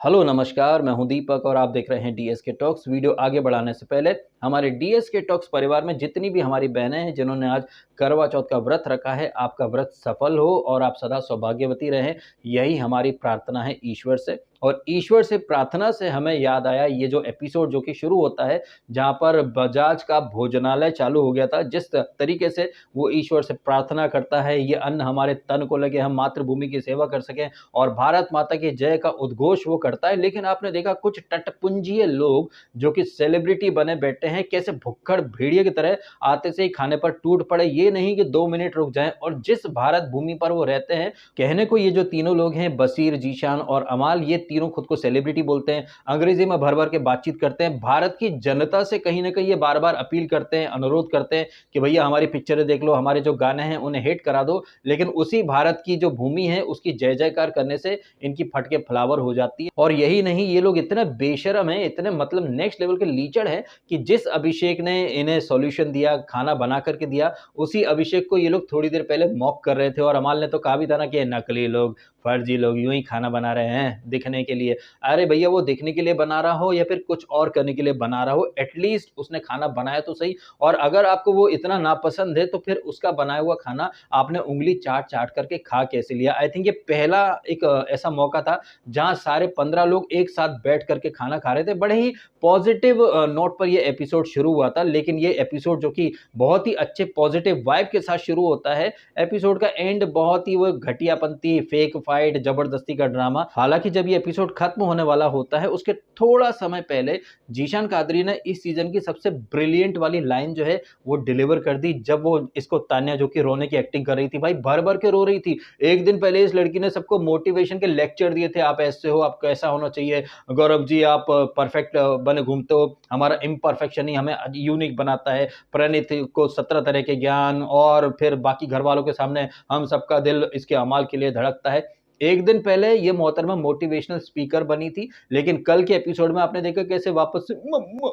Hello नमस्कार, मैं हूं दीपक और आप देख रहे हैं डीएसके टॉक्स। वीडियो आगे बढ़ाने से पहले हमारे डीएसके टॉक्स परिवार में जितनी भी हमारी बहनें हैं जिन्होंने आज करवा चौथ का व्रत रखा है, आपका व्रत सफल हो और आप सदा सौभाग्यवती रहें, यही हमारी प्रार्थना है ईश्वर से। और ईश्वर से प्रार्थना से हमें याद आया ये जो एपिसोड जो कि शुरू होता है, जहां पर बजाज का भोजनालय चालू हो गया था, जिस तरीके से वो ईश्वर से प्रार्थना करता है ये अन्न हमारे तन को लगे, हम मातृभूमि की सेवा कर सकें और भारत माता की जय का उद्घोष वो करता है। लेकिन आपने देखा कुछ टटपुंजिये लोग जो कि सेलिब्रिटी बने बैठे हैं, कैसे भुक्खड़ भेड़िए की तरह आते से ही खाने पर टूट पड़े, ये नहीं कि 2 मिनट रुक जाएं। और जिस भारत भूमि पर वो रहते हैं, कहने को ये जो तीनों लोग हैं बशीर, जीशान और अमाल, ये तीनों खुद को सेलिब्रिटी बोलते हैं, अंग्रेजी में भर भर के बातचीत करते हैं, भारत की जनता से कहीं ना कहीं ये बार बार अपील करते हैं, अनुरोध करते हैं कि भैया हमारी पिक्चरें देख लो, हमारे जो गाने हैं उन्हें हिट करा दो। लेकिन उसी भारत की जो भूमि है उसकी जय जयकार करने से इनकी फटके फ्लावर हो जाती है। और यही नहीं, ये लोग इतने बेशरम हैं, इतने मतलब नेक्स्ट लेवल के लीचड़ हैं कि जिस अभिषेक ने इन्हें सॉल्यूशन दिया, खाना बना करके दिया, उसी अभिषेक को ये लोग थोड़ी देर पहले मॉक कर रहे थे। और अमाल ने तो कहा भी था ना कि नकली लोग, फर्जी लोग यूं ही खाना बना रहे हैं दिखने के लिए। अरे भैया, वो दिखने के लिए बना रहा हो या फिर कुछ और करने के लिए बना रहा हो, एटलीस्ट उसने खाना बनाया तो सही। और अगर आपको वो इतना नापसंद है तो फिर उसका बनाया हुआ खाना आपने उंगली चाट चाट करके खा कैसे लिया? आई थिंक ये पहला एक ऐसा मौका था जहां सारे 15 लोग एक साथ बैठ करके खाना खा रहे थे। बड़े ही पॉजिटिव नोट पर ये एपिसोड शुरू हुआ था, लेकिन ये एपिसोड जो कि बहुत ही अच्छे पॉजिटिव वाइब के साथ शुरू होता है, एपिसोड का एंड बहुत ही वो घटियापंती, फेक फाइट, जबरदस्ती का ड्रामा। हालांकि जब ये एपिसोड खत्म होने वाला होता है उसके थोड़ा समय पहले जीशान कादरी ने इस सीजन की सबसे ब्रिलियंट वाली लाइन जो है वो डिलीवर कर दी, जब वो इसको तान्या जो कि रोने की एक्टिंग कर रही थी, भाई भर भर के रो रही थी। एक दिन पहले इस लड़की ने सबको मोटिवेशन के लेक्चर दिए थे, आप ऐसे हो, आप कैसा होना चाहिए, गौरव जी आप परफेक्ट बने घूमते हो, हमारा इम्परफेक्शन ही हमें यूनिक बनाता है, प्रणीत को 17 तरह के ज्ञान, और फिर बाकी घर वालों के सामने हम सबका दिल इसके अमाल के लिए धड़कता है। एक दिन पहले ये मोहतरमा मोटिवेशनल स्पीकर बनी थी, लेकिन कल के एपिसोड में आपने देखा कैसे वापस से मम्मा,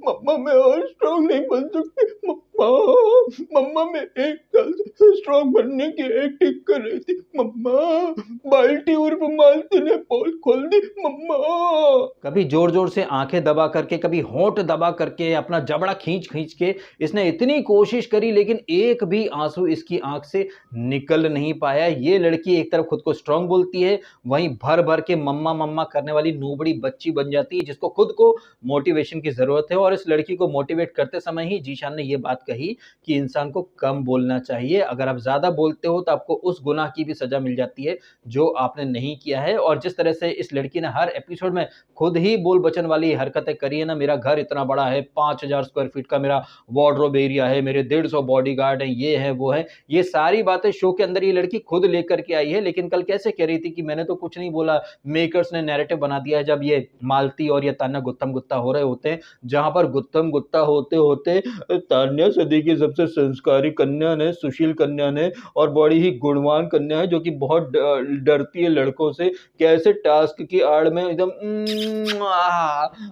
मम्मा मैं और स्ट्रांग नहीं बन सकती, मम्मा, मम्मा मैं एक साल से स्ट्रांग बनने की एक्टिंग कर रही थी, मम्मा बाल्टी उर्फ मालती ने पोल खोल दी, मम्मा। कभी जोर जोर से आंखें दबा करके, कभी होंठ दबा करके, अपना जबड़ा खींच खींच के इसने इतनी कोशिश करी, लेकिन एक भी आंसू इसकी आंख से निकल नहीं पाया। ये लड़की एक तरफ खुद को स्ट्रांग बोलती है, वहीं भर भर के मम्मा मम्मा करने वाली नूबड़ी बच्ची बन जाती है, जिसको खुद को मोटिवेशन की जरूरत है। और इस लड़की को मोटिवेट करते समय ही जीशान ने यह बात कही कि इंसान को कम बोलना चाहिए, अगर आप ज्यादा बोलते हो तो आपको उस गुनाह की भी सजा मिल जाती है जो आपने नहीं किया है। और जिस तरह से इस लड़की ने हर एपिसोड में खुद ही बोल बचन वाली हरकतें करी है ना, मेरा घर इतना बड़ा है, 5000 स्क्वायर फीट का मेरा वार्डरोब एरिया है, मेरे 150 बॉडीगार्ड है, ये है वो है, ये सारी बातें शो के अंदर ये लड़की खुद लेकर के आई है। लेकिन कल कैसे कह रही थी कि मैंने तो कुछ नहीं बोला, मेकर्स ने नैरेटिव बना दिया है। जब ये मालती और ये तान्या गुत्तम गुत्ता हो रहे होते हैं, जहां पर गुत्तम गुत्ता होते होते तान्या सदी की सबसे संस्कारी कन्या ने, सुशील कन्या ने, और बड़ी ही गुणवान कन्या है जो कि बहुत डरती है लड़कों से, कैसे टास्क की आड़ में एकदम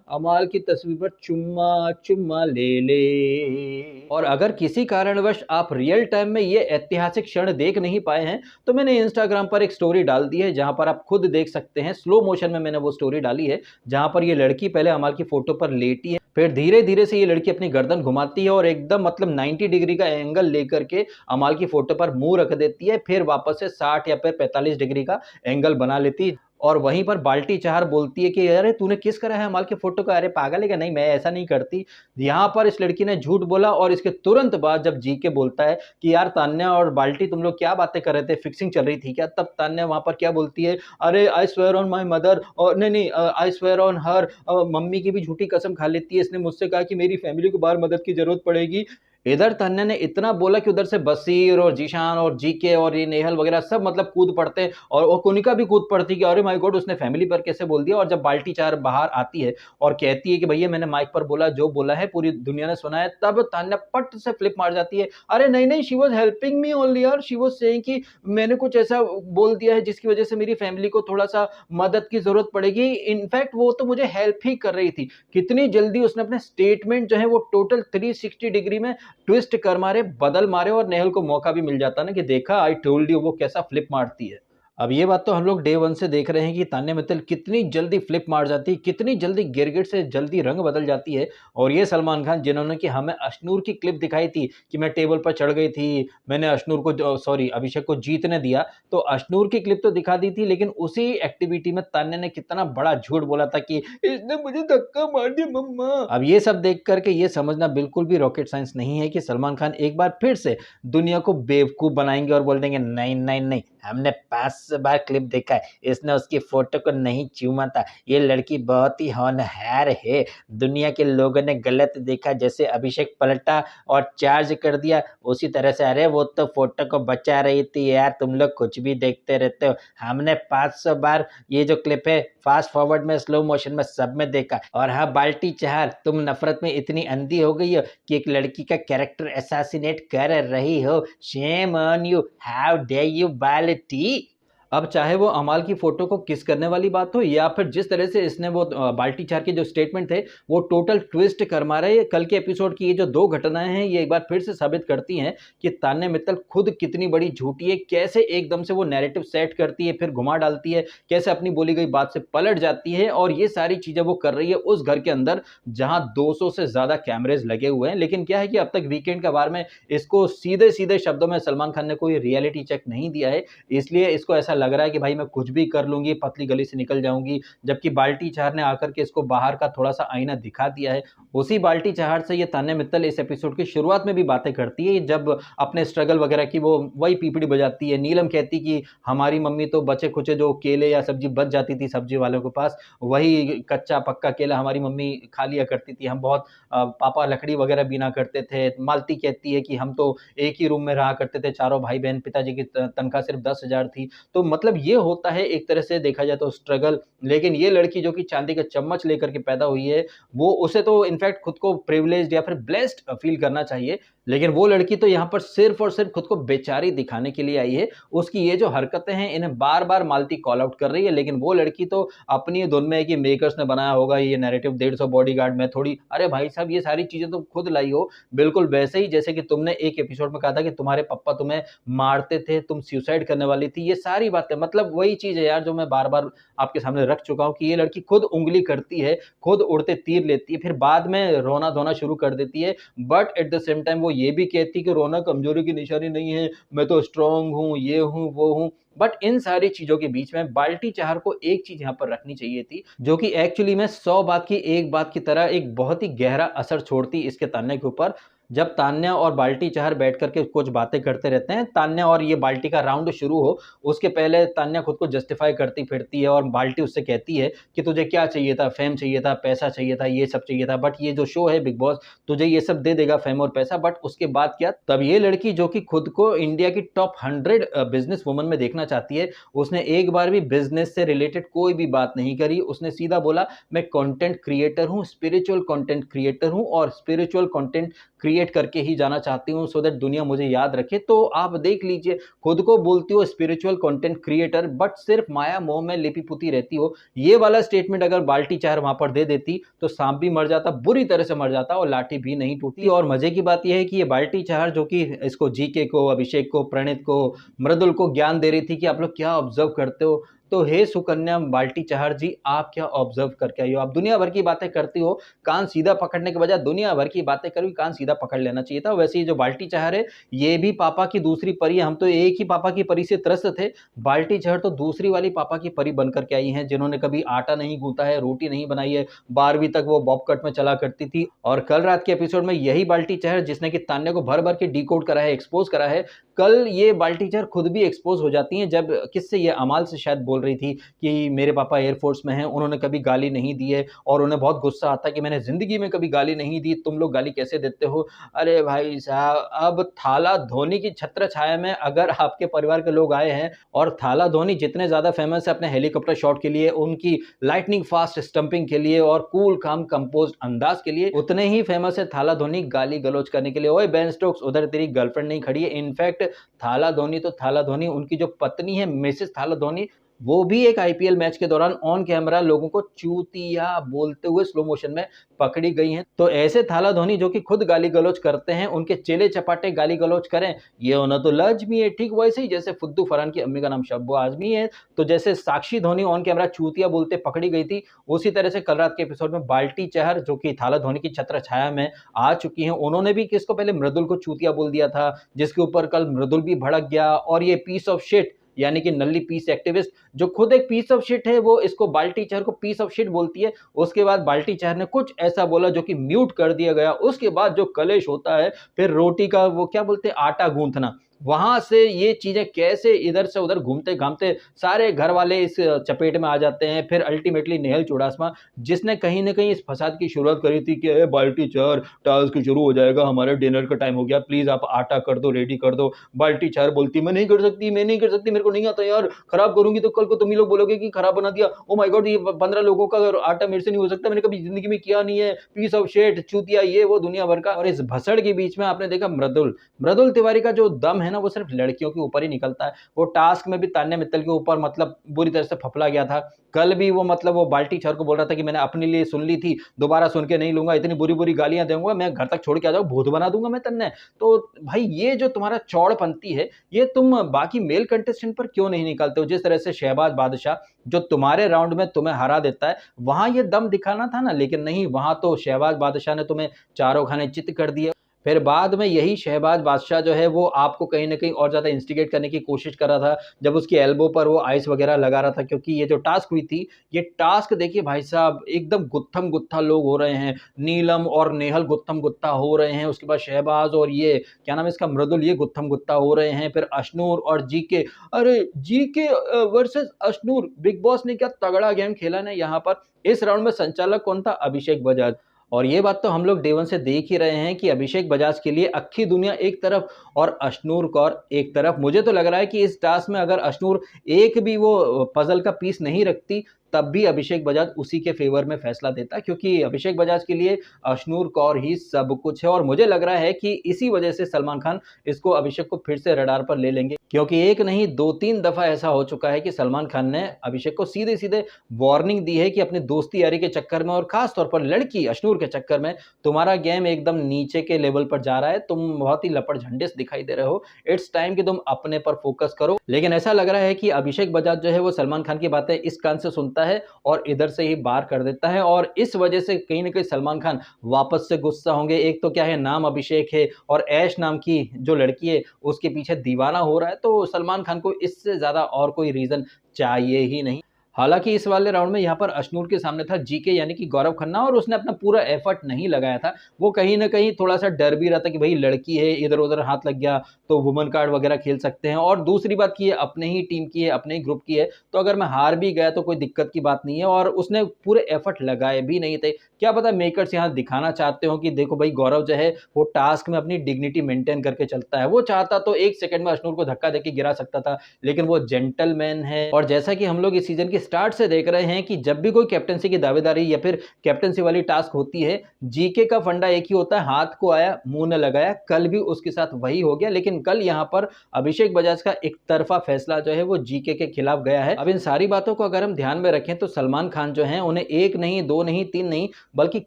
अमाल की तस्वीर पर चुम्मा चुम्मा ले ले। और अगर किसी कारणवश आप रियल टाइम में ये ऐतिहासिक क्षण देख नहीं पाए हैं तो मैंने इंस्टाग्राम पर एक स्टोरी डाल दी है, जहां पर आप खुद देख सकते हैं। स्लो मोशन में मैंने वो स्टोरी डाली है, जहां पर ये लड़की पहले अमाल की फोटो पर लेटी है, फिर धीरे धीरे से ये लड़की अपनी गर्दन घुमाती है और एकदम मतलब 90 डिग्री का एंगल लेकर के अमाल की फोटो पर मुंह रख देती है, फिर वापस से 60 या फिर 45 डिग्री का एंगल बना लेती है। और वहीं पर बाल्टी चार बोलती है कि अरे तूने किस करा है अमाल के फोटो का, अरे पागल है क्या, नहीं मैं ऐसा नहीं करती। यहाँ पर इस लड़की ने झूठ बोला। और इसके तुरंत बाद जब जीके बोलता है कि यार तान्या और बाल्टी तुम लोग क्या बातें कर रहे थे, फिक्सिंग चल रही थी क्या, तब तान्या वहां पर क्या बोलती है, अरे I swear on my mother, और नहीं I swear on her, mummy की भी झूठी कसम खा लेती है, इसने मुझसे कहा कि मेरी फैमिली को बाहर मदद की जरूरत पड़ेगी। इधर तन्या ने इतना बोला कि उधर से बसीर और जीशान और जीके और ये नेहल वगैरह सब मतलब कूद पड़ते हैं, और वो कुनिका भी कूद पड़ती कि अरे माय गॉड उसने फैमिली पर कैसे बोल दिया। और जब बाल्टी चार बाहर आती है और कहती है कि भैया मैंने माइक पर बोला, जो बोला है पूरी दुनिया ने सुना है, तब तान्या पट से फ्लिप मार जाती है, अरे नहीं नहीं she was helping me only यार, शी वाज सेइंग कि मैंने कुछ ऐसा बोल दिया है जिसकी वजह से मेरी फैमिली को थोड़ा सा मदद की जरूरत पड़ेगी, इनफैक्ट वो तो मुझे हेल्प ही कर रही थी। कितनी जल्दी उसने अपने स्टेटमेंट जो है वो टोटल 360 डिग्री में ट्विस्ट कर मारे, बदल मारे, और नेहल को मौका भी मिल जाता ना कि देखा आई टोल्ड यू, वो कैसा फ्लिप मारती है। अब ये बात तो हम लोग डे वन से देख रहे हैं कि तान्या मित्तल कितनी जल्दी फ्लिप मार जाती है, कितनी जल्दी गिरगिट से जल्दी रंग बदल जाती है। और ये सलमान खान जिन्होंने कि हमें अश्नूर की क्लिप दिखाई थी कि मैं टेबल पर चढ़ गई थी, मैंने अश्नूर को सॉरी अभिषेक को जीतने दिया, तो अश्नूर की क्लिप तो दिखा दी थी, लेकिन उसी एक्टिविटी में तान्या ने कितना बड़ा झूठ बोला था कि इसने मुझे धक्का मार दिया मम्मा। अब ये सब देख करके ये समझना बिल्कुल भी रॉकेट साइंस नहीं है कि सलमान खान एक बार फिर से दुनिया को बेवकूफ बनाएंगे और बोल देंगे नहीं नहीं नहीं, हमने 500 बार क्लिप देखा है, इसने उसकी फोटो को नहीं चूमा था, ये लड़की बहुत ही होनहार है, दुनिया के लोगों ने गलत देखा, जैसे अभिषेक पलटा और चार्ज कर दिया उसी तरह से, अरे वो तो फोटो को बचा रही थी यार, तुम लोग कुछ भी देखते रहते हो, हमने 500 बार ये जो क्लिप है फास्ट फॉरवर्ड में स्लो मोशन में सब में देखा। और हाँ बाल्टी चार, तुम नफरत में इतनी अंधी हो गई हो कि एक लड़की का कैरेक्टर असैसिनेट कर रही हो, shame on you, how dare you बाल्टी। अब चाहे वो अमाल की फोटो को किस करने वाली बात हो या फिर जिस तरह से इसने वो बाल्टी चार के जो स्टेटमेंट थे वो टोटल ट्विस्ट कर मारे। कल के एपिसोड की ये जो दो घटनाएं हैं ये एक बार फिर से साबित करती हैं कि तान्या मित्तल खुद कितनी बड़ी झूठी है, कैसे एकदम से वो नैरेटिव सेट करती है फिर घुमा डालती है, कैसे अपनी बोली गई बात से पलट जाती है। और ये सारी चीजें वो कर रही है उस घर के अंदर जहां 200 से ज्यादा कैमरेज लगे हुए हैं। लेकिन क्या है कि अब तक वीकेंड का वार में इसको सीधे सीधे शब्दों में सलमान खान ने कोई रियलिटी चेक नहीं दिया है, इसलिए इसको ऐसा लग रहा है कि भाई मैं कुछ भी कर लूंगी, पतली गली से निकल जाऊंगी। जबकि बाल्टी चार ने आकर के इसको बाहर का थोड़ा सा आईना दिखा दिया है। उसी बाल्टी चार से ये तान्या मित्तल इस एपिसोड की शुरुआत में भी बातें करती है, जब अपने स्ट्रगल वगैरह की वो वही पीपड़ी बजाती है। नीलम कहती कि हमारी मम्मी तो बचे खुचे जो केले या सब्जी बच जाती थी सब्जी वालों के पास, वही कच्चा पक्का केला हमारी मम्मी खा लिया करती थी, हम बहुत पापा लकड़ी वगैरह बीना करते थे। मालती कहती है कि हम तो एक ही रूम में रहा करते थे चारों भाई बहन, पिताजी की तनख्वाह सिर्फ 10,000 थी। तो मतलब ये होता है एक तरह से देखा जाए तो स्ट्रगल। लेकिन ये लड़की जो कि चांदी का चम्मच लेकर के पैदा हुई है, वो उसे तो इनफैक्ट खुद को प्रिविलेज्ड या फिर ब्लेस्ड फील करना चाहिए, लेकिन वो लड़की तो यहाँ पर सिर्फ और सिर्फ खुद को बेचारी दिखाने के लिए आई है। उसकी ये जो हरकतें हैं इन्हें बार बार मालती कॉल आउट कर रही है, लेकिन वो लड़की तो अपनी धुन में है कि मेकर्स ने बनाया होगा ये नैरेटिव 150 बॉडीगार्ड में थोड़ी, अरे भाई साहब ये सारी चीजें तुम खुद लाई हो, बिल्कुल वैसे ही जैसे कि तुमने एक एपिसोड में कहा था कि तुम्हारे पापा तुम्हें मारते थे, तुम सुसाइड करने वाली थी। ये सारी बातें मतलब वही चीज है यार जो मैं बार बार आपके सामने रख चुका हूं कि ये लड़की खुद उंगली करती है, खुद उड़ते तीर लेती है, फिर बाद में रोना धोना शुरू कर देती है। But at the same time वो ये भी कहती है कि रोना कमजोरी की निशानी नहीं है, मैं तो स्ट्रांग हूं, ये हूं वो हूं। बट इन सारी चीजों के बीच में बाल्टी चार को एक चीज यहां पर रखनी चाहिए थी जो कि एक्चुअली में 100 बात की एक बात की तरह एक बहुत ही गहरा असर छोड़ती इसके तान्या के ऊपर। जब तान्या और बाल्टी चार बैठ करके कुछ बातें करते रहते हैं, तान्या और ये बाल्टी का राउंड शुरू हो उसके पहले तान्या खुद को जस्टिफाई करती फिरती है और बाल्टी उससे कहती है कि तुझे क्या चाहिए था, फेम चाहिए था, पैसा चाहिए था, ये सब चाहिए था, बट ये जो शो है बिग बॉस तुझे ये सब दे देगा फेम और पैसा, बट उसके बाद क्या। तब ये लड़की जो कि खुद को इंडिया की टॉप 100 बिजनेस वुमन में देखना चाहती है, उसने एक बार भी बिजनेस से रिलेटेड कोई भी बात नहीं करी। उसने सीधा बोला मैं कंटेंट क्रिएटर हूं, स्पिरिचुअल कंटेंट क्रिएटर हूं और स्पिरिचुअल कंटेंट क्रिएट करके ही जाना चाहती हूँ सो दैट दुनिया मुझे याद रखे। तो आप देख लीजिए, खुद को बोलती हो स्पिरिचुअल कंटेंट क्रिएटर बट सिर्फ माया मोह में लिपि पुती रहती हो। ये वाला स्टेटमेंट अगर बाल्टी चार वहां पर दे देती तो सांप भी मर जाता, बुरी तरह से मर जाता और लाठी भी नहीं टूटती। और मजे की बात यह है कि ये बाल्टी चार जो कि इसको जीके को, अभिषेक को, प्रणीत को, मृदुल को ज्ञान दे रही थी कि आप लोग क्या ऑब्जर्व करते हो। तो हे सुकन्या बाल्टी चाहर जी, आप क्या ऑब्जर्व करके आई हो? आप दुनिया भर की बातें करती हो, कान सीधा पकड़ने के बजाय दुनिया भर की बातें करो, कान सीधा पकड़ लेना चाहिए था। वैसे ही जो बाल्टी चाहर है ये भी पापा की दूसरी परी है, हम तो एक ही पापा की परी से त्रस्त थे, बाल्टी चाहर तो दूसरी वाली पापा की परी बनकर के आई हैं जिन्होंने कभी आटा नहीं गूंथा है, रोटी नहीं बनाई है, 12वीं तक वो बॉब कट में चला करती थी। और कल रात के एपिसोड में यही बाल्टी चाहर जिसने कि तान्या को भर भर के डिकोड करा है, एक्सपोज करा है, कल ये बाल्टी चाहर खुद भी एक्सपोज हो जाती हैं जब किससे ये अमाल से शायद बोल रही थी कि मेरे पापा एयरफोर्स में हैं, उन्होंने कभी गाली नहीं दी है और उन्हें बहुत गुस्सा आता है कि मैंने जिंदगी में कभी गाली नहीं दी, तुम लोग गाली कैसे देते हो। अरे भाई साहब, अब थाला धोनी की छत्र छाया में अगर आपके परिवार के लोग आए हैं और थाला धोनी जितने ज्यादा फेमस है अपने हेलीकॉप्टर शॉट के लिए, उनकी लाइटनिंग फास्ट स्टंपिंग के लिए और कूल काम कंपोज्ड अंदाज के लिए, उतने ही फेमस है थाला धोनी गाली गलौज करने के लिए। ओए बेन स्टोक्स, उधर तेरी गर्लफ्रेंड नहीं खड़ी है। इनफैक्ट थाला धोनी तो थाला धोनी, उनकी जो पत्नी है मिसेस थाला धोनी वो भी एक आईपीएल मैच के दौरान ऑन कैमरा लोगों को चूतिया बोलते हुए स्लो मोशन में पकड़ी गई हैं। तो ऐसे थाला धोनी जो कि खुद गाली गलौज करते हैं, उनके चेले चपाटे गाली गलौज करें, ये होना तो लाजमी है। ठीक वैसे ही जैसे फुद्दू फरहान की अम्मी का नाम शब्बो आजमी है, तो जैसे साक्षी धोनी ऑन कैमरा चूतिया बोलते पकड़ी गई थी, उसी तरह से कल रात के एपिसोड में बाल्टी चहर जो कि थाला धोनी की छत्र छाया में आ चुकी हैं, उन्होंने भी किसको पहले मृदुल को चूतिया बोल दिया था, जिसके ऊपर कल मृदुल भी भड़क गया। और ये पीस ऑफ शिट यानी कि नल्ली पीस एक्टिविस्ट जो खुद एक पीस ऑफ शिट है, वो इसको बाल्टी चहर को पीस ऑफ शिट बोलती है। उसके बाद बाल्टी चहर ने कुछ ऐसा बोला जो कि म्यूट कर दिया गया। उसके बाद जो कलेश होता है, फिर रोटी का वो क्या बोलते हैं आटा गूंथना, वहां से ये चीजें कैसे इधर से उधर घूमते घामते सारे घर वाले इस चपेट में आ जाते हैं। फिर अल्टीमेटली नेहल चुडासमा जिसने कहीं ना कहीं इस फसाद की शुरुआत करी थी कि बाल्टी चार टास्क शुरू हो जाएगा, हमारे डिनर का टाइम हो गया, प्लीज आप आटा कर दो, रेडी कर दो। बाल्टी चार बोलती मैं नहीं कर सकती, मैं नहीं कर सकती, मेरे को नहीं आता यार, खराब करूंगी तो कल को तुम ही लोग बोलोगे कि खराब बना दिया। ओ माय गॉड, ये 15 लोगों का आटा मेरे से नहीं हो सकता, मैंने कभी जिंदगी में किया नहीं है, पीस ऑफ शेट चूतिया ये वो दुनिया भर का। और इस भसड़ के बीच में आपने देखा मृदुल मृदुल तिवारी का जो दम है ना, वो सिर्फ लड़कियों के ऊपर ही निकलता है। वो टास्क में भी तान्या मित्तल के ऊपर मतलब बुरी तरह से फफला गया था। कल भी वो मतलब वो बाल्टी चहर को बोल रहा था कि मैंने अपने लिए सुन ली थी, दोबारा सुन के नहीं लूंगा, इतनी बुरी बुरी गालियां दूंगा, मैं घर तक छोड़ के आ जाऊं, भूत बना दूंगा मैं तन्ने। तो भाई ये जो तुम्हारा चौड़पंती है, ये तुम बाकी मेल कंटेस्टेंट पर क्यों नहीं निकालते हो? जिस तरह से शहबाज बादशाह जो तुम्हारे राउंड में तुम्हें हरा देता है, वहां ये दम दिखाना था ना, लेकिन नहीं, वहां तो शहबाज बादशाह ने तुम्हें चारों खाने चित कर दिया। फिर बाद में यही शहबाज बादशाह जो है वो आपको कहीं न कहीं और ज़्यादा इंस्टिगेट करने की कोशिश कर रहा था, जब उसकी एल्बो पर वो आइस वगैरह लगा रहा था, क्योंकि ये जो टास्क हुई थी, ये टास्क देखिए भाई साहब एकदम गुत्थम-गुत्था लोग हो रहे हैं। नीलम और नेहल गुत्थम-गुत्था हो रहे हैं, उसके बाद शहबाज और ये क्या नाम है इसका मृदुल, ये गुत्थम-गुत्था हो रहे हैं, फिर अशनूर और जीके। अरे! GK versus Ashnoor, big boss ने क्या तगड़ा गेम खेला ना यहाँ पर। इस राउंड में संचालक कौन था? अभिषेक बजाज। और ये बात तो हम लोग डे वन से देख ही रहे हैं कि अभिषेक बजाज के लिए अक्खी दुनिया एक तरफ और अशनूर कौर एक तरफ। मुझे तो लग रहा है कि इस टास्क में अगर अशनूर एक भी वो पजल का पीस नहीं रखती, तब भी अभिषेक बजाज उसी के फेवर में फैसला देता, क्योंकि अभिषेक बजाज के लिए अशनूर कौर ही सब कुछ है। और मुझे लग रहा है कि इसी वजह से सलमान खान इसको अभिषेक को फिर से रडार पर ले लेंगे, क्योंकि एक नहीं 2-3 दफा ऐसा हो चुका है कि सलमान खान ने अभिषेक को सीधे सीधे वार्निंग दी है कि अपनी दोस्ती यारी के चक्कर में और खास तौर पर लड़की अशनूर के चक्कर में तुम्हारा गेम एकदम नीचे के लेवल पर जा रहा है, तुम बहुत ही लपड़ झंडे से दिखाई दे रहे हो, इट्स टाइम कि तुम अपने पर फोकस करो। लेकिन ऐसा लग रहा है कि अभिषेक बजाज जो है वो सलमान खान की बातें इस कान से सुनता है और इधर से ही बाहर कर देता है, और इस वजह से कहीं ना कहीं सलमान खान वापस से गुस्सा होंगे। एक तो क्या है, नाम अभिषेक है और ऐश नाम की जो लड़की है उसके पीछे दीवाना हो रहा है, तो सलमान खान को इससे ज्यादा और कोई रीजन चाहिए ही नहीं। हालांकि इस वाले राउंड में यहाँ पर अशनूर के सामने था जीके यानी कि गौरव खन्ना, और उसने अपना पूरा एफर्ट नहीं लगाया था। वो कहीं ना कहीं थोड़ा सा डर भी रहा था कि भाई लड़की है, इधर उधर हाथ लग गया तो वुमन कार्ड वगैरह खेल सकते हैं, और दूसरी बात की है अपने ही टीम की है, अपने ही ग्रुप की है, तो अगर मैं हार भी गया तो कोई दिक्कत की बात नहीं है। और उसने पूरे एफर्ट लगाए भी नहीं थे। क्या पता मेकर्स यहाँ दिखाना चाहते हो कि देखो भाई गौरव जो है वो टास्क में अपनी डिग्निटी मेंटेन करके चलता है। वो चाहता तो 1 सेकंड में अशनूर को धक्का देके गिरा सकता था, लेकिन वो जेंटलमैन है। और जैसा कि हम लोग इस सीजन की स्टार्ट से देख रहे हैं कि जब भी कोई कैप्टंसी की दावेदारी या फिर कैप्टंसी वाली टास्क होती है, जीके का फंडा एक ही होता है, हाथ को आया मुंह न लगाया। कल भी उसके साथ वही हो गया, लेकिन कल यहाँ पर अभिषेक बजाज का एक तरफा फैसला जो है वो जीके के खिलाफ गया है। अब इन सारी बातों को अगर हम ध्यान में रखें तो सलमान खान जो है उन्हें 1 नहीं 2 नहीं 3 नहीं बल्कि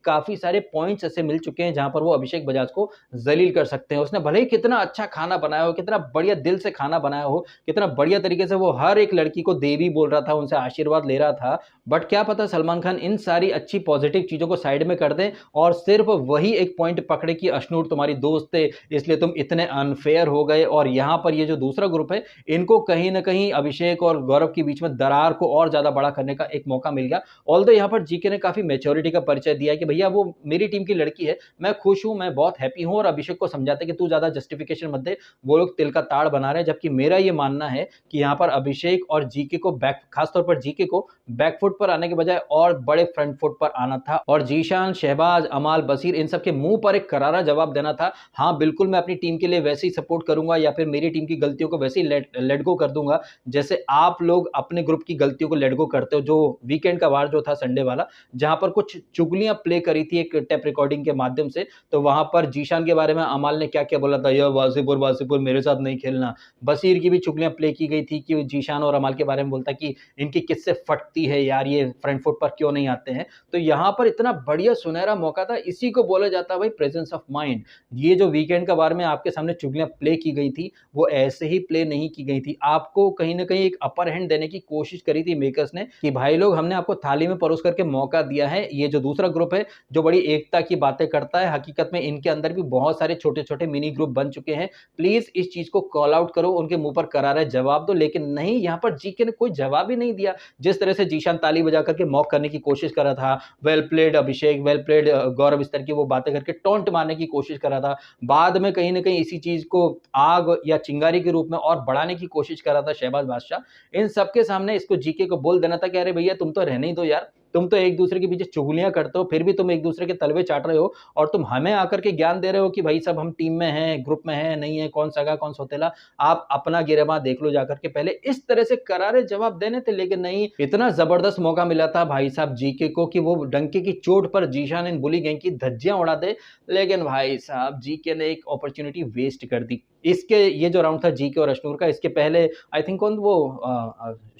काफी सारे पॉइंट्स ऐसे मिल चुके हैं जहां पर वो अभिषेक बजाज को जलील कर सकते हैं। उसने भले ही कितना अच्छा खाना बनाया हो, कितना बढ़िया दिल से खाना बनाया हो, कितना बढ़िया तरीके से वो हर एक लड़की को देवी बोल रहा था, उनसे आशीर्वाद ले रहा था, बट क्या पता सलमान खान इन सारी अच्छी पॉजिटिव चीजों को साइड में कर दे और सिर्फ वही एक पॉइंट पकड़े कि अशनूर तुम्हारी दोस्त है इसलिए तुम इतने अनफेयर हो गए। और यहां पर ये जो दूसरा ग्रुप है इनको कहीं ना कहीं अभिषेक और गौरव के बीच में दरार को और ज्यादा बड़ा करने का एक मौका मिल गया। ऑल्दो यहां पर जीके ने काफी मेच्योरिटी का परिचय दिया कि भैया वो मेरी टीम की लड़की है, मैं खुश हूं, मैं बहुत हैप्पी हूं, और अभिषेक को समझाते कि तू ज्यादा जस्टिफिकेशन मत दे, वो लोग तिल का ताड़ बना रहे हैं। जबकि मेरा ये मानना है कि यहाँ पर अभिषेक और जीके को बैक, खासतौर पर जीके जीके को बैकफुट पर आने के बजाय और बड़े फ्रंट फुट पर आना था और जीशान, शहबाज, अमाल, बसीर इन सब के मुंह पर एक करारा जवाब देना था। हाँ बिल्कुल, मैं अपनी टीम के लिए वैसे ही सपोर्ट करूंगा या फिर मेरी टीम की गलतियों को वैसे ही लेट गो कर दूंगा जैसे आप लोग अपने ग्रुप की गलतियों को लेट गो करते हो। जो वीकेंड का वार जो था संडे वाला, जहां पर कुछ चुगलियां प्ले करी थी एक टेप रिकॉर्डिंग के माध्यम से, तो वहां पर जीशान के बारे में अमाल ने क्या क्या बोला था, यह वासीपुर वासीपुर मेरे साथ नहीं खेलना। बसीर की भी चुगलियां प्ले की गई थी कि जीशान और अमाल के बारे में बोलता कि इनकी किससे फटती है यार, ये फ्रंट फुट पर क्यों नहीं आते हैं। तो यहां पर इतना बढ़िया सुनहरा मौका था, इसी को बोला जाता है भाई प्रेजेंस ऑफ माइंड। ये जो वीकेंड का बार में आपके सामने चुगलियां प्ले की गई थी वो ऐसे ही प्ले नहीं की गई थी, आपको कहीं ना कहीं एक अपर हैंड देने की कोशिश करी थी मेकर्स ने कि भाई लोग हमने आपको थाली में परोस करके मौका दिया है। ये जो दूसरा ग्रुप है जो बड़ी एकता की बातें करता है, हकीकत में इनके अंदर भी बहुत सारे छोटे छोटे मिनी ग्रुप बन चुके हैं। प्लीज इस चीज को कॉल आउट करो, उनके मुंह पर करारा जवाब दो। लेकिन नहीं, यहाँ पर जीके ने कोई जवाब ही नहीं दिया। जिस तरह से जीशान ताली बजा करके मॉक करने की कोशिश कर रहा था, वेल प्लेड अभिषेक, वेल प्लेड गौरव, इस तरह की वो बातें करके टोंट मारने की कोशिश कर रहा था, बाद में कहीं ना कहीं इसी चीज को आग या चिंगारी के रूप में और बढ़ाने की कोशिश कर रहा था शहबाज बादशाह। इन सबके सामने इसको जीके को बोल देना था कि अरे भैया तुम तो रहने ही दो यार, तुम तो एक दूसरे के पीछे चुगलियां करते हो, फिर भी तुम एक दूसरे के तलवे चाट रहे हो और तुम हमें आकर के ज्ञान दे रहे हो कि भाई सब हम टीम में हैं, ग्रुप में हैं, नहीं है, कौन सगा कौन सौतेला, आप अपना गिरेबां देख लो जाकर के। पहले इस तरह से करारे जवाब देने थे, लेकिन नहीं, इतना जबरदस्त मौका मिला था भाई साहब जीके को कि वो डंके की चोट पर जीशान इन बुली गैंग की धज्जियां उड़ा दे, लेकिन भाई साहब जीके ने एक अपॉर्चुनिटी वेस्ट कर दी। इसके ये जो राउंड था जीके और अशनूर का, इसके पहले आई थिंक कौन वो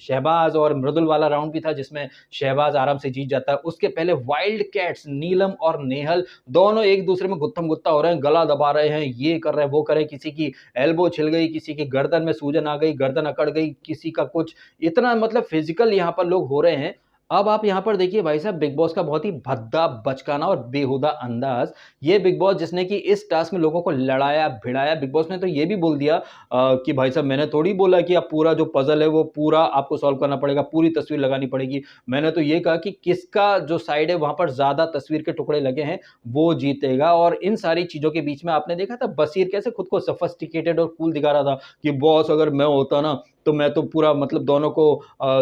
शहबाज और मृदुल वाला राउंड भी था जिसमें शहबाज आराम से जीत जाता है। उसके पहले वाइल्ड कैट्स नीलम और नेहल दोनों एक दूसरे में गुत्थम गुत्ता हो रहे हैं, गला दबा रहे हैं, ये कर रहे हैं वो कर रहे हैं, किसी की एल्बो छिल गई, किसी की गर्दन में सूजन आ गई, गर्दन अकड़ गई, किसी का कुछ, इतना मतलब फिजिकल यहाँ पर लोग हो रहे हैं। अब आप यहाँ पर देखिए भाई साहब, बिग बॉस का बहुत ही भद्दा, बचकाना और बेहुदा अंदाज। ये बिग बॉस जिसने कि इस टास्क में लोगों को लड़ाया भिड़ाया, बिग बॉस ने तो ये भी बोल दिया कि भाई साहब मैंने थोड़ी बोला कि आप पूरा जो पजल है वो पूरा आपको सॉल्व करना पड़ेगा, पूरी तस्वीर लगानी पड़ेगी। मैंने तो ये कहा कि किसका जो साइड है वहां पर ज्यादा तस्वीर के टुकड़े लगे हैं वो जीतेगा। और इन सारी चीजों के बीच में आपने देखा था बसीर कैसे खुद को सफिस्टिकेटेड और कूल दिखा रहा था कि बॉस अगर मैं होता ना तो मैं तो पूरा मतलब दोनों को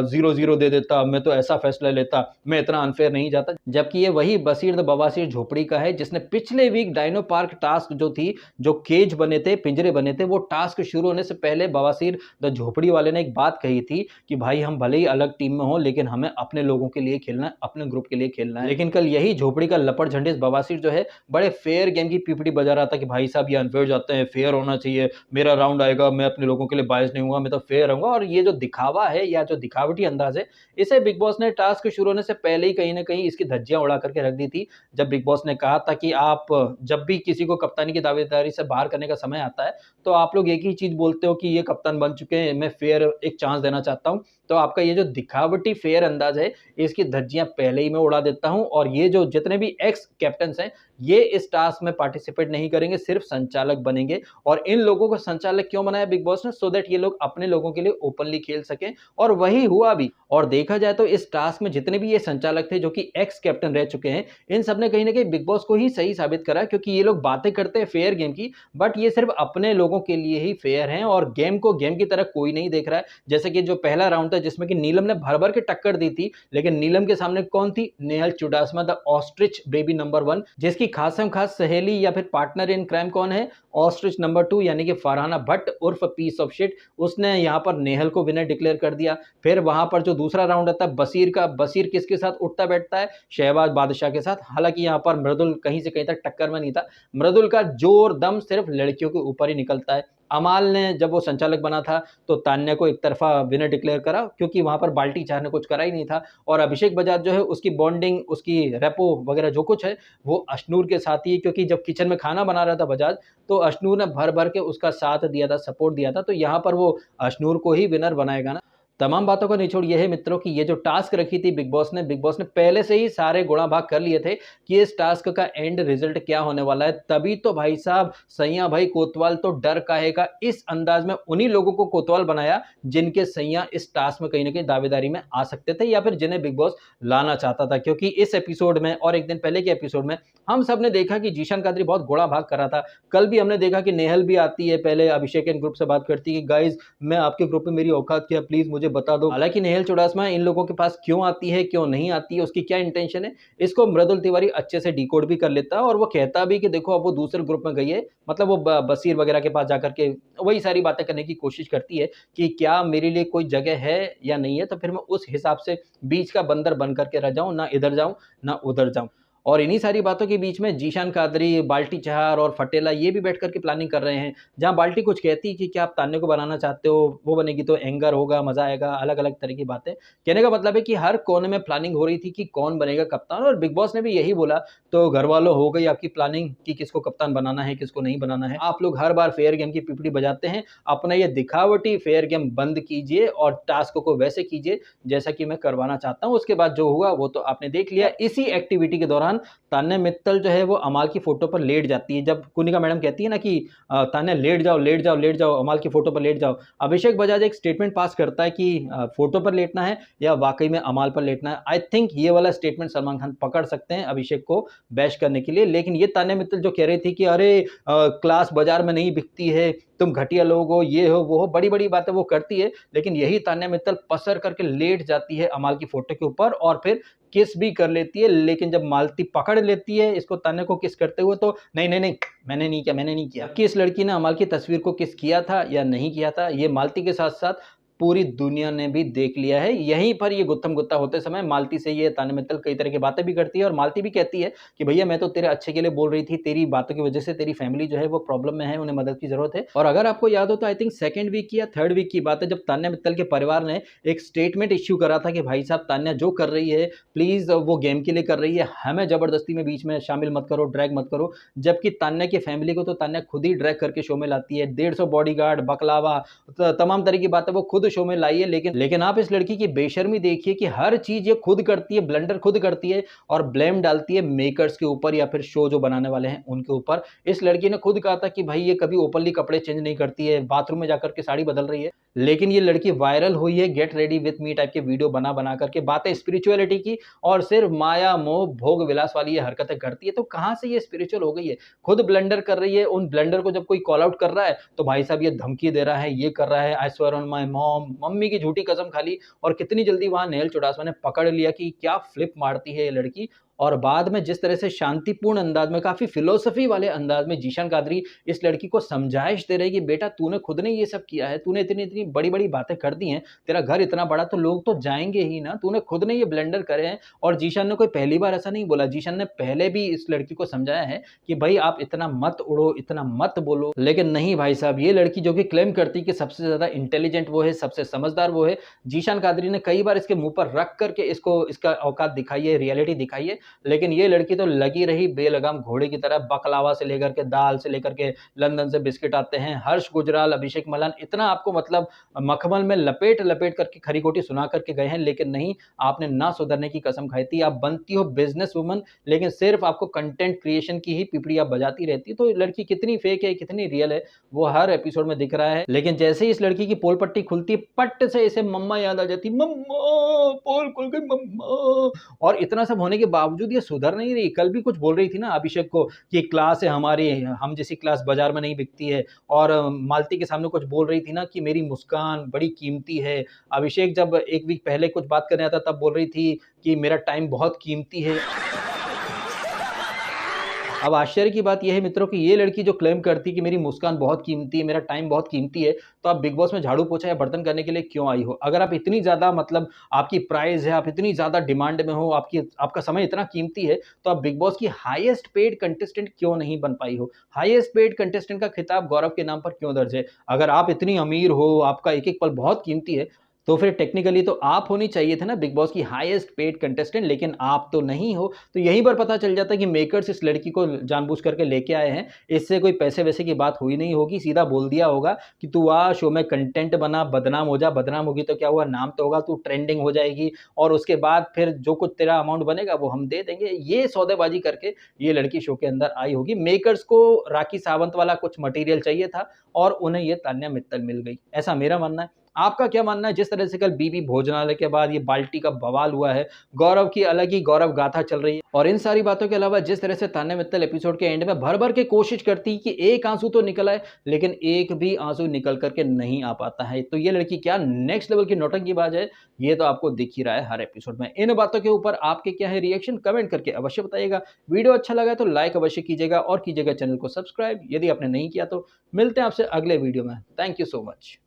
0-0 दे देता, मैं तो ऐसा फैसला लेता, मैं इतना अनफेयर नहीं जाता। जबकि ये वही बसीर द बवासीर झोपड़ी का है जिसने पिछले वीक डायनो पार्क टास्क जो थी, जो केज बने थे, पिंजरे बने थे, वो टास्क शुरू होने से पहले बवासीर द झोपड़ी वाले ने एक बात कही थी कि भाई हम भले ही अलग टीम में हो लेकिन हमें अपने लोगों के लिए खेलना है, अपने ग्रुप के लिए खेलना है। लेकिन कल यही झोपड़ी का लपड़ झंडिस बवासीर जो है बड़े फेयर गेम की पीपीटी बजा रहा था कि भाई साहब ये अनफेयर जाते हैं, फेयर होना चाहिए, मेरा राउंड आएगा, मैं अपने लोगों के लिए बायस नहीं हूँ, मैं तो फेयर रहूंगा। और ये जो दिखावा है या जो दिखावटी अंदाज है, इसे बिग बॉस ने टास्क शुरू होने से पहले ही कहीं ना कहीं इसकी धज्जियां उड़ा करके रख दी थी। जब बिग बॉस ने कहा था कि आप जब भी किसी को कप्तानी की दावेदारी से बाहर करने का समय आता है तो आप लोग एक ही चीज बोलते हो कि ये कप्तान बन चुके हैं, मैं फेयर एक चांस देना चाहता हूं। तो आपका ये जो दिखावटी फेयर अंदाज है इसकी धज्जियां पहले ही मैं उड़ा देता हूं। और ये जो जितने भी एक्स कैप्टन हैं ये इस टास्क में पार्टिसिपेट नहीं करेंगे, सिर्फ संचालक बनेंगे। और इन लोगों को संचालक क्यों बनाया बिग बॉस ने? सो दैट ये लोग अपने लोगों के लिए ओपनली खेल सकें, और वही हुआ भी। और देखा जाए तो इस टास्क में जितने भी ये संचालक थे जो कि एक्स कैप्टन रह चुके हैं, इन सब ने कहीं ना कहीं बिग बॉस को ही सही साबित करा, क्योंकि ये लोग बातें करते हैं फेयर गेम की, बट ये सिर्फ अपने लोगों के लिए ही फेयर हैं और गेम को गेम की तरह कोई नहीं देख रहा है। जैसे कि जो पहला राउंड था जिसमें कि नीलम ने भर भर के टक्कर दी थी, लेकिन नीलम के सामने कौन थी? Nehal Chudasama, the ostrich baby number 1, जिसकी खासम खास सहेली या फिर पार्टनर इन क्राइम कौन है? ऑस्ट्रिच नंबर 2 यानी कि फरहाना भट्ट उर्फ पीस ऑफ शिट। उसने यहां पर नेहल को विनर डिक्लेयर कर दिया। फिर वहां पर जो दूसरा राउंड आता है बसीर का, बसीर किसके साथ उठता बैठता है? शहबाज बादशाह के साथ। हालांकि यहां पर मृदुल कहीं से कहीं तक टक्कर में नहीं था, मृदुल का जोर दम सिर्फ लड़कियों के ऊपर ही निकलता है। अमाल ने जब वो संचालक बना था तो तान्या को एक तरफा विनर डिक्लेयर करा, क्योंकि वहां पर बाल्टी चार ने कुछ करा ही नहीं था। और अभिषेक बजाज जो है उसकी बॉन्डिंग, उसकी रेपो वगैरह जो कुछ है वो अशनूर के साथ ही है, क्योंकि जब किचन में खाना बना रहा था बजाज तो अशनूर ने भर भर के उसका साथ दिया था, सपोर्ट दिया था। तो यहाँ पर वो अशनूर को ही विनर बनाएगा ना। तमाम बातों का निचोड़ यह है मित्रों कि ये जो टास्क रखी थी बिग बॉस ने पहले से ही सारे गुणा भाग कर लिए थे कि इस टास्क का एंड रिजल्ट क्या होने वाला है। तभी तो भाई साहब सैया भाई कोतवाल तो डर काहेगा इस अंदाज में उन्हीं लोगों को कोतवाल बनाया जिनके सैया इस टास्क में कहीं ना कहीं दावेदारी में आ सकते थे या फिर जिन्हें बिग बॉस लाना चाहता था। क्योंकि इस एपिसोड में और एक दिन पहले के एपिसोड में हम सब ने देखा कि जीशान कादरी बहुत गुणा भाग कर रहा था। कल भी हमने देखा कि नेहल भी आती है, पहले अभिषेक एंड ग्रुप से बात करती है कि गाइज मैं आपके ग्रुप में मेरी औकात क्या, प्लीज मुझे मुझे बता दो। हालांकि नेहल चुडासमा इन लोगों के पास क्यों आती है, क्यों नहीं आती है, उसकी क्या इंटेंशन है, इसको मृदुल तिवारी अच्छे से डिकोड भी कर लेता है। और वो कहता भी कि देखो अब वो दूसरे ग्रुप में गई है, मतलब वो बशीर वगैरह के पास जाकर के वही सारी बातें करने की कोशिश करती है कि क्या मेरे लिए कोई जगह है या नहीं है, तो फिर मैं उस हिसाब से बीच का बंदर बन करके रह जाऊं, ना इधर जाऊं ना उधर जाऊं। और इन्हीं सारी बातों के बीच में जीशान कादरी, बाल्टी चहार और फटेला ये भी बैठ करके प्लानिंग कर रहे हैं। जहां बाल्टी कुछ कहती है कि क्या आप तान्या को बनाना चाहते हो, वो बनेगी तो एंगर होगा, मजा आएगा, अलग अलग तरह की बातें। कहने का मतलब है कि हर कोने में प्लानिंग हो रही थी कि कौन बनेगा कप्तान, और बिग बॉस ने भी यही बोला। तो घर वालों, हो गई आपकी प्लानिंग कि किसको कप्तान बनाना है, किसको नहीं बनाना है। आप लोग हर बार फेयर गेम की पिपड़ी बजाते हैं, अपना ये दिखावटी फेयर गेम बंद कीजिए और टास्क को वैसे कीजिए जैसा कि मैं करवाना चाहता हूं। उसके बाद जो हुआ वो तो आपने देख लिया। इसी एक्टिविटी के दौरान तान्या मित्तल जो है वो अमाल की फोटो पर लेट जाती है। जब कुनिका मैडम कहती है ना कि तान्या लेट जाओ लेट जाओ लेट जाओ, अमाल की फोटो पर लेट जाओ, अभिषेक बजाज एक स्टेटमेंट पास करता है कि फोटो पर लेटना है या वाकई में अमाल पर लेटना है। आई थिंक ये वाला स्टेटमेंट सलमान खान पकड़ सकते हैं अभिषेक को बैश करने के लिए। लेकिन ये तान्या मित्तल जो कह रही थी कि अरे क्लास बाजार में नहीं बिकती है, तुम घटिया लोग हो, ये हो वो हो, बड़ी बड़ी बातें वो करती है। लेकिन यही तान्या मित्तल पसर करके लेट जाती है अमाल की फोटो के ऊपर और फिर किस भी कर लेती है। लेकिन जब मालती पकड़ लेती है इसको तान्या को किस करते हुए, तो नहीं नहीं नहीं, मैंने नहीं किया। कि इस लड़की ने अमाल की तस्वीर को किस किया था या नहीं किया था, ये मालती के साथ साथ पूरी दुनिया ने भी देख लिया है। यहीं पर ये गुत्थम गुत्ता होते समय मालती से ये तान्या मित्तल कई तरह की बातें भी करती है और मालती भी कहती है कि भैया मैं तो तेरे अच्छे के लिए बोल रही थी, तेरी बातों की वजह से तेरी फैमिली जो है वो प्रॉब्लम में है, उन्हें मदद की जरूरत है। और अगर आपको याद हो तो आई थिंक सेकंड वीक की या थर्ड वीक की बात है, जब तान्या मित्तल के परिवार ने एक स्टेटमेंट इश्यू करा था कि भाई साहब तान्या जो कर रही है प्लीज वो गेम के लिए कर रही है, हमें जबरदस्ती में बीच में शामिल मत करो, ड्रैग मत करो। जबकि तान्या की फैमिली को तो तान्या खुद ही ड्रैग करके शो में लाती है, 150 बॉडीगार्ड, बकलावा, तमाम तरह की बातें वो खुद शो में लाई है। लेकिन आप इस लड़की की बेशर्मी देखिए कि हर चीज ये खुद करती है, ब्लंडर खुद करती है और ब्लेम डालती है मेकर्स के ऊपर या फिर शो जो बनाने वाले हैं उनके ऊपर। इस लड़की ने खुद कहा था कि भाई ये कभी ओपनली कपड़े चेंज नहीं करती है, बाथरूम में जाकर के साड़ी बदल रही है। लेकिन ये लड़की वायरल हुई है get ready with me type के वीडियो बना बना करके, बातें स्पिरिचुअलिटी की और सिर्फ माया मोह भोग विलास वाली ये हरकतें करती है। तो कहां से ये स्पिरिचुअल हो गई है, खुद ब्लंडर कर रही है। उन ब्लंडर को जब कोई कॉल आउट कर रहा है तो भाई साहब ये धमकी दे रहा है, ये कर रहा है, I swear on my mom, mummy की झूठी कसम खा ली। और कितनी जल्दी वहां नेहल चुडासमा ने पकड़ लिया कि क्या फ्लिप मारती है ये लड़की। और बाद में जिस तरह से शांतिपूर्ण अंदाज में, काफी फिलोसफी वाले अंदाज में जीशान कादरी इस लड़की को समझाइश दे रही कि बेटा तूने खुद ने ये सब किया है, तूने इतनी इतनी बड़ी बड़ी बातें कर दी हैं, तेरा घर इतना बड़ा तो लोग तो जाएंगे ही ना, तूने खुद ने ये ब्लेंडर करे हैं। और जीशान ने कोई पहली बार ऐसा नहीं बोला, जीशान ने पहले भी इस लड़की को समझाया है कि भाई आप इतना मत उड़ो, इतना मत बोलो। लेकिन नहीं भाई साहब, ये लड़की जो कि क्लेम करती कि सबसे ज्यादा इंटेलिजेंट वो है, सबसे समझदार वो है, जीशान कादरी ने कई बार इसके मुंह पर रख करके इसको इसका औकात दिखाई है, रियलिटी दिखाई है। लेकिन ये लड़की तो लगी रही बेलगाम घोड़े की तरह, बकलावा से लेकर के दाल से लेकर के लंदन से बिस्किट आते हैं, हर्ष गुजराल, अभिषेक मलान, इतना आपको मतलब मखमल में लपेट लपेट करके खरी खोटी सुना करके गए हैं। लेकिन नहीं, आपने ना सुधरने की कसम खाई थी। आप बनती हो बिजनेस वुमन, लेकिन सिर्फ आपको कंटेंट क्रिएशन की ही पिपड़ी आप बजाती रहती। तो लड़की कितनी फेक है, कितनी रियल है, वो हर एपिसोड में दिख रहा है। लेकिन जैसे ही इस लड़की की पोल पट्टी खुलती, पट से इसे मम्मा याद आ जाती, मम्मा पोल खुल गई मम्मा। और इतना सब होने के बावजूद ये सुधर नहीं रही। कल भी कुछ बोल रही थी ना अभिषेक को कि क्लास है हमारी, हम जैसी क्लास बाजार में नहीं बिकती है। और मालती के सामने कुछ बोल रही थी ना कि मेरी मुस्कान बड़ी कीमती है। अभिषेक जब एक वीक पहले कुछ बात करने आता तब बोल रही थी कि मेरा टाइम बहुत कीमती है। अब आश्चर्य की बात यह है मित्रों कि ये लड़की जो क्लेम करती कि मेरी मुस्कान बहुत कीमती है, मेरा टाइम बहुत कीमती है, तो आप बिग बॉस में झाड़ू पोछा या बर्तन करने के लिए क्यों आई हो? अगर आप इतनी ज्यादा मतलब आपकी प्राइस है, आप इतनी ज्यादा डिमांड में हो, आपका समय इतना कीमती है, तो आप बिग बॉस की हाईएस्ट पेड कंटेस्टेंट क्यों नहीं बन पाई हो? हाईएस्ट पेड कंटेस्टेंट का खिताब गौरव के नाम पर क्यों दर्ज है? अगर आप इतनी अमीर हो, आपका एक एक पल बहुत कीमती है, तो फिर टेक्निकली तो आप होनी चाहिए थे ना बिग बॉस की हाईएस्ट पेड कंटेस्टेंट, लेकिन आप तो नहीं हो। तो यहीं पर पता चल जाता है कि मेकर्स इस लड़की को जानबूझ करके लेके आए हैं। इससे कोई पैसे वैसे की बात हुई नहीं होगी, सीधा बोल दिया होगा कि तू आ शो में कंटेंट बना, बदनाम हो जा। बदनाम होगी तो क्या हुआ, नाम तो होगा, तू ट्रेंडिंग हो जाएगी और उसके बाद फिर जो कुछ तेरा अमाउंट बनेगा वो हम दे देंगे। ये सौदेबाजी करके ये लड़की शो के अंदर आई होगी। मेकर्स को राखी सावंत वाला कुछ मटेरियल चाहिए था और उन्हें ये तान्या मित्तल मिल गई, ऐसा मेरा मानना है। आपका क्या मानना है? जिस तरह से कल बीबी भोजनालय के बाद ये बाल्टी का बवाल हुआ है, गौरव की अलग ही गौरव गाथा चल रही है और इन सारी बातों के अलावा जिस तरह से तान्या मित्तल एपिसोड के एंड में भर-भर के कोशिश करती कि एक आंसू तो निकल आए, लेकिन एक भी आंसू निकल कर के नहीं आ पाता है। तो ये लड़की क्या नेक्स्ट लेवल की नौटंकीबाज है? ये तो आपको दिख ही रहा है हर एपिसोड में। इन बातों के ऊपर आपके क्या है रिएक्शन? कमेंट करके अवश्य बताइएगा। वीडियो अच्छा लगा तो लाइक अवश्य कीजिएगा और कीजिएगा चैनल को सब्सक्राइब यदि आपने नहीं किया तो। मिलते हैं आपसे अगले वीडियो में। Thank you so much.